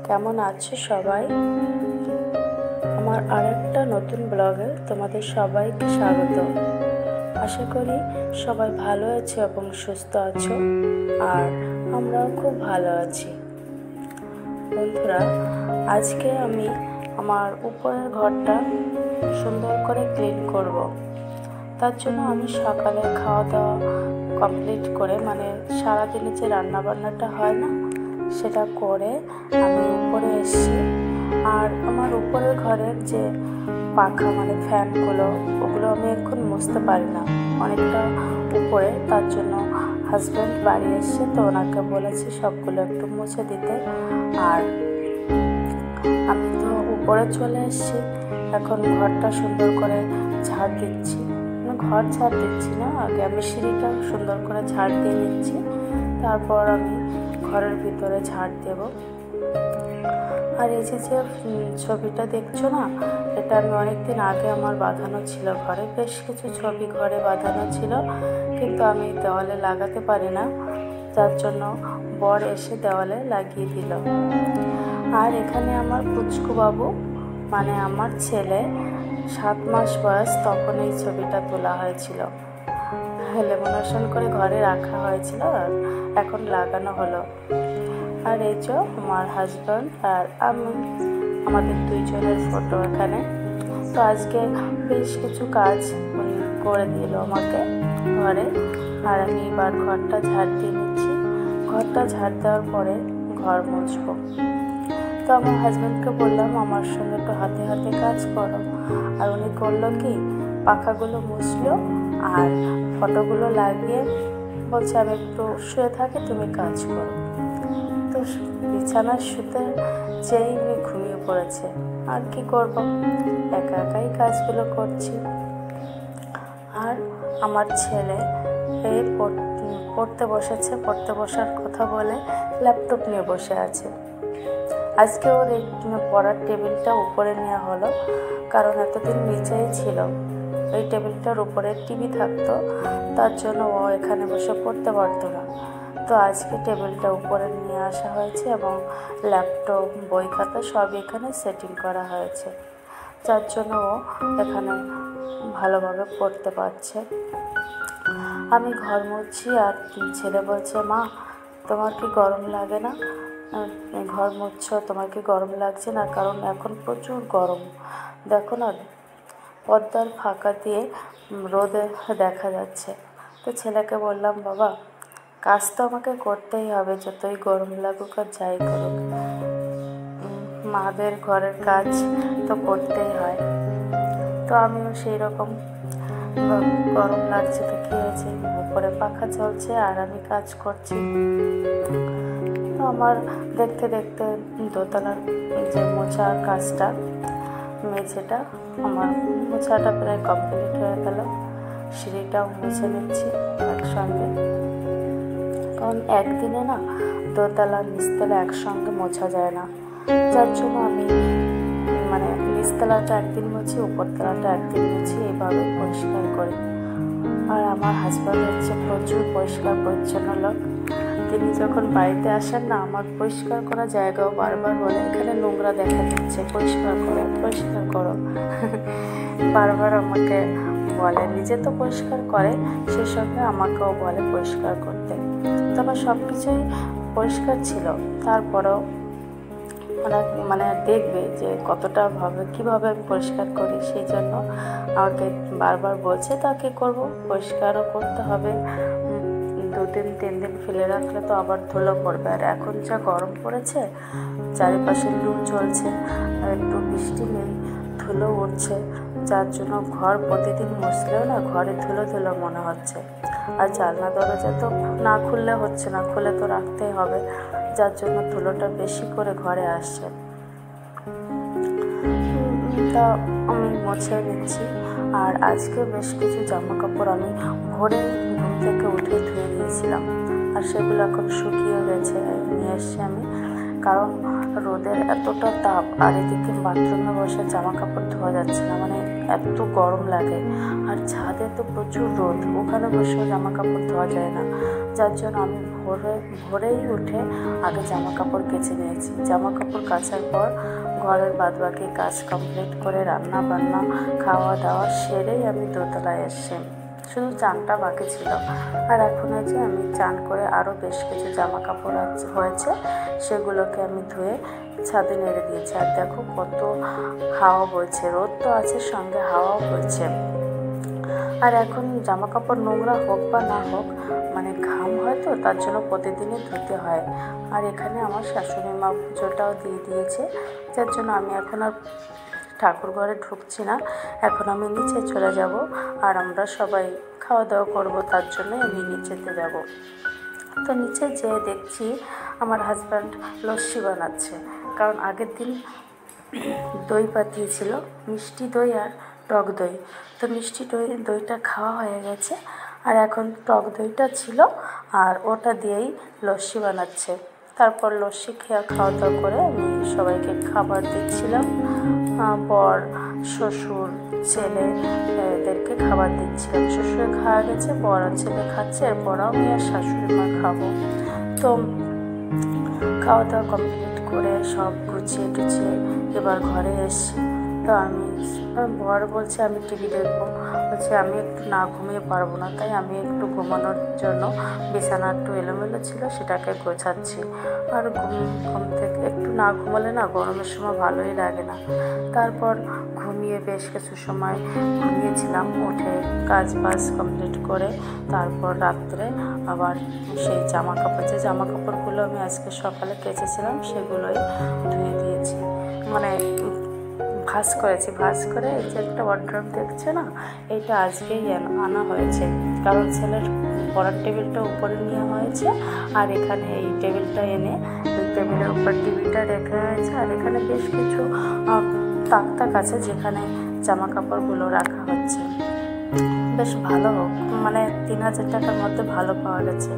কেমন আছো সবাই? আমার আরেকটা নতুন ব্লগে তোমাদের সবাইকে স্বাগত। আশা করি সবাই ভালো আছো এবং সুস্থ আছো, আর আমরাও খুব ভালো আছি। বন্ধুরা, আজকে আমি আমার উপরের ঘরটা সুন্দর করে ক্লিন করব। তার জন্য আমি সকালে খাওয়া দাওয়া কমপ্লিট করে, মানে সারাদিনে যে রান্নাবান্নাটা হয় না, সেটা করে আমি উপরে এসেছি। আর আমার উপরের ঘরের যে পাখা, মানে ফ্যানগুলো, ওগুলো আমি এখন মুছতে পারি না, অনেকটা উপরে। তার জন্য হাজব্যান্ড বাড়ি এসছে, তো ওনাকে বলেছি সবগুলো একটু মুছে দিতে। আর আমি তো উপরে চলে এসেছি, এখন ঘরটা সুন্দর করে ঝাড় দিচ্ছি। ঘর ঝাড় দিচ্ছি না, আগে আমি সিঁড়িটা সুন্দর করে ঝাড় দিয়ে নিচ্ছি, তারপর আমি ঘরের ভিতরে ঝাড় দেব। আর এই যে ছবিটা দেখছো না, এটা আমি অনেকদিন আগে আমার বাঁধানো ছিল ঘরে। বেশ কিছু ছবি ঘরে বাঁধানো ছিল, কিন্তু আমি দেওয়ালে লাগাতে পারি না, যার জন্য বর এসে দেওয়ালে লাগিয়ে দিল। আর এখানে আমার পুচকু বাবু, মানে আমার ছেলে, 7 মাস বয়স, তখন এই ছবিটা তোলা হয়েছিল। লেমিনেশন করে ঘরে রাখা হয়েছিল, আর এখন লাগানো হলো। আর এই যে আমার হাজব্যান্ড আর আমি, আমাদের দুইজনের ফটো এখানে। তো আজকে বেশ কিছু কাজ করে দিল আমাকে ঘরে, আর আমি এবার ঘরটা ঝাড় দিয়ে নিচ্ছি। ঘরটা ঝাড় দেওয়ার পরে ঘর মুছবো। তো আমার হাজব্যান্ডকে বললাম আমার সঙ্গে একটু হাতে হাতে কাজ করো, আর উনি করলো কি, পাখাগুলো মুছলো আর ফটোগুলো লাগিয়ে বলছে আমি একটু শুয়ে থাকি, তুমি কাজ করো। তো বিছানায় শুতে যেই উনি ঘুমিয়ে পড়েছে। আর কি করব, একা একাই কাজগুলো করছি। আর আমার ছেলে এই পড়তে বসেছে, পড়তে বসার কথা বলে ল্যাপটপ নিয়ে বসে আছে। আজকে ওর এই পড়ার টেবিলটা উপরে নেওয়া হলো, কারণ এতদিন নিচেই ছিল। এই টেবিলটার উপরে টিভি থাকতো, তার জন্য ও এখানে বসে পড়তে পারতো না। তো আজকে টেবিলটা উপরে নিয়ে আসা হয়েছে এবং ল্যাপটপ, বই খাতা সব এখানে সেটিং করা হয়েছে, যার জন্য ও এখানে ভালোভাবে পড়তে পারছে। আমি ঘর মুছছি, আর ছেলে বলছে, মা তোমার কি গরম লাগে না? ঘর মুছছো, তোমার কি গরম লাগছে না? কারণ এখন প্রচুর গরম, দেখো না, পর্দার ফাঁকা দিয়ে রোদে দেখা যাচ্ছে। তো ছেলেকে বললাম, বাবা কাজ তো আমাকে করতেই হবে, যতই গরম লাগুক আর যাই করুক, মাদের ঘরের কাজ তো করতেই হয়। তো আমিও সেই রকম, গরম লাগছে তো কী হয়েছে, উপরে পাখা চলছে আর আমি কাজ করছি। তো আমার দেখতে দেখতে দোতলার যে মোছার কাজটা, মেঝেটা আমার মোছাটা প্রায় কমপ্লিট হয়ে গেল। সিঁড়িটাও মুছে নিচ্ছি একসঙ্গে, কারণ একদিনে না দোতলা নিচতলা একসঙ্গে মোছা যায় না, যার জন্য আমি মানে নিচতলাটা একদিন মুছি, উপরতলাটা একদিন মুছি, এইভাবে পরিষ্কার করি। আর আমার হাজব্যান্ড হচ্ছে প্রচুর পরিষ্কার পরিচ্ছন্ন লোক। তিনি যখন বাড়িতে আসেন না, আমার পরিষ্কার করা জায়গাও বারবার বলে, এখানে নোংরা দেখা যাচ্ছে, পরিষ্কার করো পরিষ্কার করো। বারবার আমাকে বলে, নিজে তো পরিষ্কার করে, সেই সঙ্গে আমাকেও বলে পরিষ্কার করতে। তবে সব কিছুই পরিষ্কার ছিল, তারপরেও মানে দেখবে যে কতটা কীভাবে আমি পরিষ্কার করি, সেই জন্য আমাকে বারবার বলছে। তা কী করবো, পরিষ্কারও করতে হবে। 2-3 দিন ফেলে রাখলে তো আবার ধুলো পড়বে। আর এখন যা গরম পড়েছে, চারিপাশে লু চলছে, আর একটু বৃষ্টি নেই, ধুলো উঠছে, যার জন্য ঘর প্রতিদিন মুছলেও না ঘরে ধুলো ধুলো মনে হচ্ছে। আর জানলা দরজা তো না খুললে হচ্ছে না, খুলে তো রাখতেই হবে, যার জন্য ধুলোটা বেশি করে ঘরে আসছে। তা আমি মুছে নিচ্ছি। আর আজকে বেশ কিছু জামা কাপড় আমি ভোরে ঘুম থেকে উঠে ধুয়ে দিয়েছিলাম, আর সেগুলো এখন শুকিয়ে গেছে, নিয়ে এসছি আমি। কারণ রোদের এতটা তাপ, আর এদিকে বাথরুমে বসে জামা কাপড় ধোয়া যাচ্ছে না, মানে এত গরম লাগে। আর ছাদে তো প্রচুর রোদ, ওখানে বসেও জামা কাপড় ধোয়া যায় না। যার জন্য আমি ভোরেই উঠে আগে জামা কাপড় কেচে নিয়েছি। জামা কাপড় কাচার পর ঘরের বাদবাকি কাজ কমপ্লিট করে রান্না বান্না খাওয়া দাওয়া সেরেই আমি দোতলায় এসছি। শুধু চানটা বাকি ছিল। আর এখন যে আমি চান করে আরও বেশ কিছু জামা কাপড় হয়েছে, সেগুলোকে আমি ধুয়ে ছাদে নেড়ে দিয়েছি। আর দেখো কত হাওয়া বইছে, রোদ তো আছে সঙ্গে হাওয়াও বইছে। আর এখন জামা কাপড় নোংরা হোক বা না হোক, মানে ঘাম হয় তো, তার জন্য প্রতিদিনই ধুতে হয়। আর এখানে আমার শাশুড়ি মা পুজোটাও দিয়ে দিয়েছে, যার জন্য আমি এখন আর ঠাকুর ঘরে ঢুকছি না। এখন আমি নিচে চলে যাব, আর আমরা সবাই খাওয়া দাওয়া করবো, তার জন্যই আমি নিচেতে যাব। তো নিচে যেয়ে দেখছি আমার হাজব্যান্ড লস্যি বানাচ্ছে, কারণ আগের দিন দই পাতিয়েছিল, মিষ্টি দই আর টক দই। তো মিষ্টি দইটা খাওয়া হয়ে গেছে, আর এখন টক দইটা ছিল, আর ওটা দিয়েই লস্যি বানাচ্ছে। তারপর লস্যি খাওয়া দাওয়া করে আমি সবাইকে খাবার দিচ্ছিলাম। বর, শ্বশুর, ছেলে এদেরকে খাবার দিচ্ছিলাম। শ্বশুরে খাওয়া গেছে, বর আর ছেলে খাচ্ছে, এরপর আমি আর শাশুড়ি মা খাবো। তো খাওয়া দাওয়া কমপ্লিট করে সব গুছিয়ে টুছিয়ে এবার ঘরে এসছি। তো আমি বর বলছে আমি টিভি দেখবো, বলছে আমি একটু না ঘুমিয়ে পারবো না, তাই আমি একটু ঘুমানোর জন্য বিছানা একটু এলোমেলো ছিল সেটাকে গোছাচ্ছি। আর ঘুম থেকে একটু না ঘুমালে না গরমের সময় ভালোই লাগে না। তারপর ঘুমিয়ে বেশ কিছু সময় ঘুমিয়েছিলাম, উঠে কাজ বাজ কমপ্লিট করে তারপর রাত্রে আবার সেই জামা কাপড়গুলো আমি আজকে সকালে কেচেছিলাম সেগুলোই ধুয়ে দিয়েছি, মানে ভাঁজ করেছি। ভাঁজ করে এই যে একটা ওয়ার্ড্রপ দেখছে না, এইটা আজকেই আনা হয়েছে, কারণ ছেলের পড়ার টেবিলটা উপরে নেওয়া হয়েছে, আর এখানে এই টেবিলটা এনে ওই টেবিলের উপর টিভিটা রেখে হয়েছে। আর এখানে বেশ কিছু তাক আছে যেখানে জামা কাপড়গুলো রাখা হচ্ছে। বেশ ভালো, মানে 3000 টাকার মধ্যে ভালো পাওয়া গেছে।